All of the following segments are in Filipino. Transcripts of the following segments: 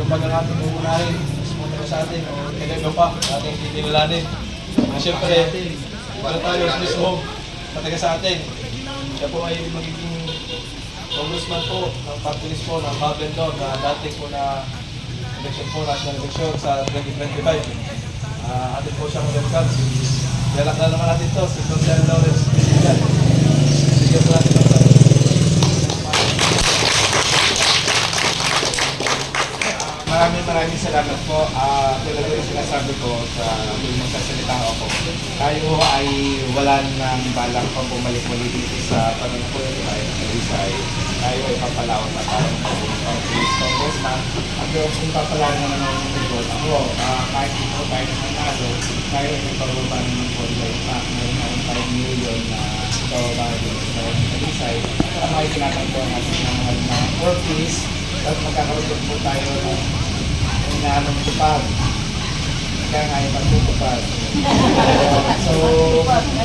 pag ang ating uunahin, sumunod sa atin, o kailan pa, ating titinulanin. Siyempre, wala tayo sa mismo, mataga sa atin. Siya po ay magiging congressman po ng party list po ng Mabendon na dating po na election po, national election sa 2025. Atin po siyang welcome. Lalak na naman natin ito, si Dr. Lawrence Pilipinan. Sige po natin ito. Maraming salamat po. Talaga yung sinasabi ko sa yung magsasalita ako. Tayo ay wala nang balang pang bumalik-balik dito sa panunod ay Rizay. Tayo ay papalawan na tayo ng police congressman. At kung papalawan naman ang report ako, kahit ito tayo ng nanalo, tayo ay nagpagrupan ng pondo. In fact, mayroon 5 million na ito dito sa Rizay. Ang ay tinatanggap ang ating mga workers. At magkakaroon po tayo ng inaanong tupad. Kaya nga yung pagtutupad. So,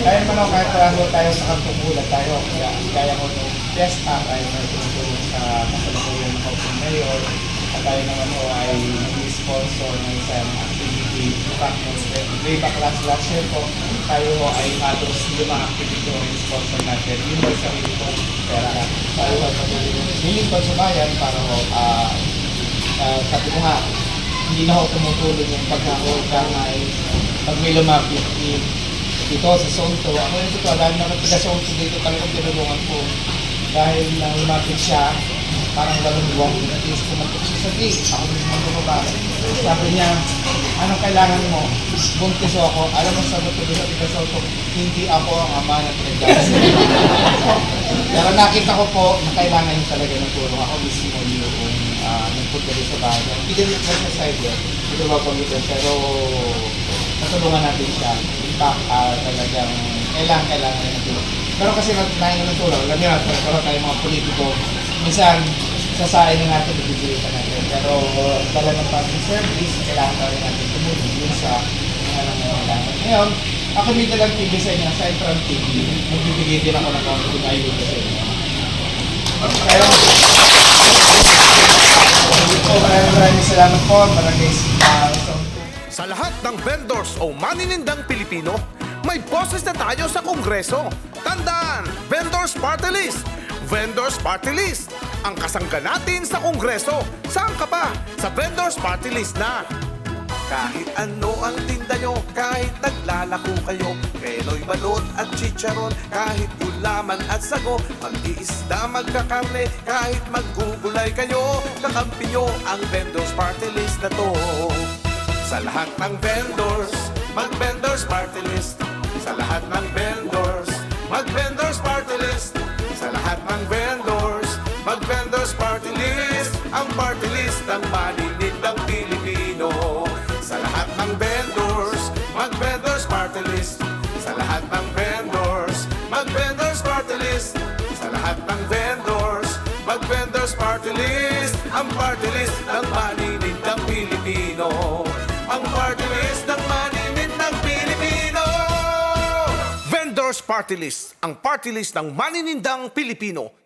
kaya naman kahit parang tayo sa kantong tayo. Kaya ko nung fiesta tayo na tinutulong sa kasalukuyan ng Hoping Mayor. At tayo naman po ay nag-sponsor ng isang activity. In fact, way back last year po, tayo ay halos 5 activity ang sponsor natin. Yun ay sarili ko. Kaya tayo ay patuloy ko sa bayan para sabi ko nga, hindi na ako tumutulong yung pagkakaulang ay pag may lumapit dito sa Sonto. Ako yung totoo, dahil naman taga Sonto dito talagang tinulungan ko. Dahil nang lumapit siya, parang galong-luwang at least tumatok siya sa gate. Ako mismo bumaba. Sabi niya, anong kailangan mo? Buntis ako. Alam mo sa matuloy sa taga Sonto, hindi ako ang ama na pinagdasa. Pero nakita ko po na kailangan niya talaga ng tulong. Ako mismo yung nagpunta sa bahay. Hindi din sa side yun. Ito ba pag-itin? Pero natulungan natin siya. In fact, talagang kailangan niya ng tulong. Pero kasi nahinga ng tulong, alam niyo, pero tayo mga politiko, minsan sasain na natin, bibigay pa natin. Pero dala ng public service, kailangan pa rin natin tumulong yun sa mga nangangailangan. Ngayon, ako dito lang TV sa inyo, sa Entran TV, magbibigay din ako ng konting ayuda sa inyo. Kaya, maraming salamat po, maraming sa lahat ng vendors o maninindang Pilipino, may boses na tayo sa Kongreso. Tandaan, Vendors Party List! Vendors Party List! Ang kasangga natin sa Kongreso. Saan ka pa? Sa Vendors Party List na! Kahit ano ang tinda nyo, kahit naglalako kayo, Penoy balot at chicharon, kahit gulaman at sago, mag-iisda, magkakarne, kahit maggugulay kayo, kakampi nyo ang Vendors Party List na to. Sa lahat ng vendors, mag-Vendors Party List. Sa lahat ng vendors, mag-Vendors Party List. Sa lahat ng vendors, mag-Vendors Party List. Ang party list ng maninindang Pilipino. Sa lahat ng vendors, mag-Vendors Party List. Sa lahat ng vendors, mag-Vendors Party List. Sa lahat ng vendors, mag-Vendors Party List. Ang party list ng maninindang Pilipino. Ang party list ng maninindang Pilipino. Vendors Party List, ang party list ng maninindang Pilipino.